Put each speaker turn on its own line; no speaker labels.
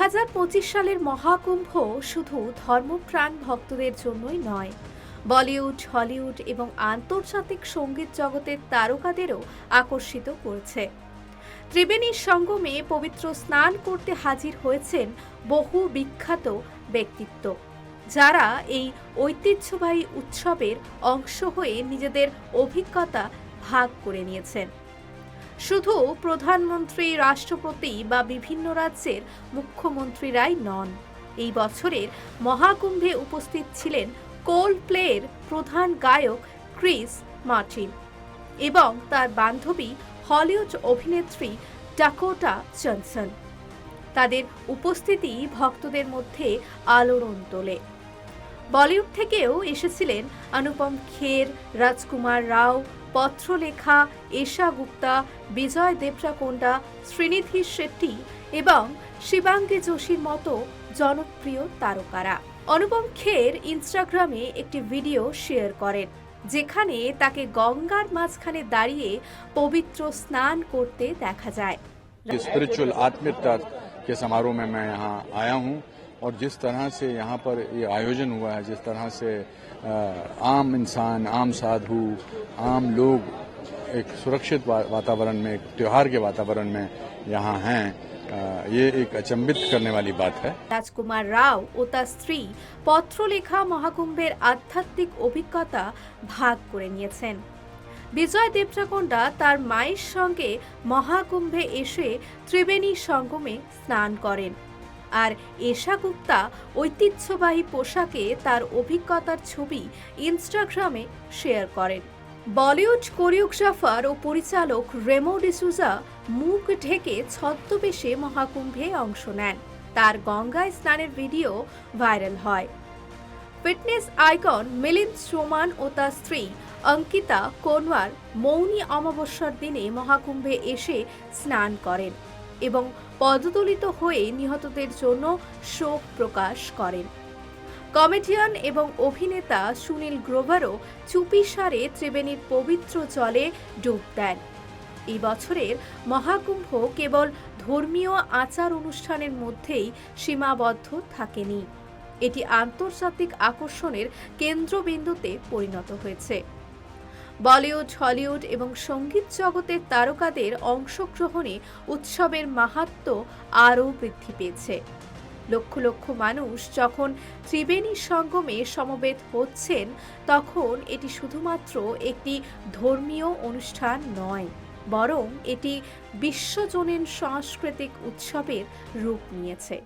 2025 সালের মহাকুম্ভ শুধু ধর্মপ্রাণ ভক্তদের জন্যই নয়, বলিউড, হলিউড এবং আন্তর্জাতিক সঙ্গীত জগতের তারকাদেরও আকর্ষিত করেছে। ত্রিবেণীর সঙ্গমে পবিত্র স্নান করতে হাজির হয়েছেন বহু বিখ্যাত ব্যক্তিত্ব, যারা এই ঐতিহ্যবাহী উৎসবের অংশ হয়ে নিজেদের অভিজ্ঞতা ভাগ করে নিয়েছেন। শুধু প্রধানমন্ত্রী, রাষ্ট্রপতি বা বিভিন্ন রাজ্যের মুখ্যমন্ত্রীরাই নন, এই বছরের মহাকুম্ভে উপস্থিত ছিলেন কোল্ডপ্লের প্রধান গায়ক ক্রিস মার্টিন এবং তার বান্ধবী হলিউড অভিনেত্রী ডাকোটা জনসন। তাদের উপস্থিতি ভক্তদের মধ্যে আলোড়ন তোলে। বলিউড থেকেও এসেছিলেন অনুপম খের, রাজকুমার রাও, পত্রলেখা, এশা গুপ্তা, বিজয় দেবরাকোন্ডা, শ্রীনিধি শেট্টি এবং শিবাঙ্গী যোশীর মতো জনপ্রিয় তারকারা। অনুপম খের ইনস্টাগ্রামে একটি ভিডিও শেয়ার করেন, যেখানে তাকে গঙ্গার মাঝখানে দাঁড়িয়ে পবিত্র স্নান করতে দেখা যায়।
स्पिरिचुअल आत्मिकता के समारोह में मैं यहाँ आया हूँ और जिस तरह से यहाँ पर ये आयोजन हुआ है, जिस तरह से आम इंसान, आम साधु, आम लोग एक सुरक्षित वातावरण में, एक त्योहार के वातावरण में यहाँ हैं, ये एक अचंभित करने वाली बात है।
রাজকুমার রাও ও তার স্ত্রী পত্রলেখা মহাকুম্ভের আধ্যাত্মিক অভিজ্ঞতা ভাগ করে নিয়েছেন। বিজয় দেবরাকোন্ডা তার মায়ের সঙ্গে মহাকুম্ভে এসে ত্রিবেণী সঙ্গমে স্নান করেন, আর এশা গুপ্তা ঐতিহ্যবাহী পোশাকে তার অভিজ্ঞতার ছবি ইনস্টাগ্রামে শেয়ার করেন। বলিউড কোরিওগ্রাফার ও পরিচালক রেমো ডিসুজা মুখ ঢেকে ছদ্মবেশে মহাকুম্ভে অংশ নেন। তার গঙ্গায় স্নানের ভিডিও ভাইরাল হয়। ফিটনেস আইকন মিলিন্দ সোমান ও তার স্ত্রী অঙ্কিতা কোনওয়ার মৌনী অমাবস্যার দিনে মহাকুম্ভে এসে স্নান করেন এবং পদদলিত হয়ে নিহতদের জন্য শোক প্রকাশ করেন। কমেডিয়ান এবং অভিনেতা সুনীল গ্রোভারও চুপিসারে ত্রিবেণীর পবিত্র জলে ডুব দেন। এই বছরের মহাকুম্ভ কেবল ধর্মীয় আচার অনুষ্ঠানের মধ্যেই সীমাবদ্ধ থাকেনি, এটি আন্তর্জাতিক আকর্ষণের কেন্দ্রবিন্দুতে পরিণত হয়েছে। বলিউড, হলিউড এবং সঙ্গীত জগতের তারকাদের অংশগ্রহণে উৎসবের মাহাত্ম্য আরও বৃদ্ধি পেয়েছে। লক্ষ লক্ষ মানুষ যখন ত্রিবেণী সঙ্গমে সমবেত হচ্ছেন, তখন এটি শুধুমাত্র একটি ধর্মীয় অনুষ্ঠান নয়, বরং এটি বিশ্বজনীন সাংস্কৃতিক উৎসবের রূপ নিয়েছে।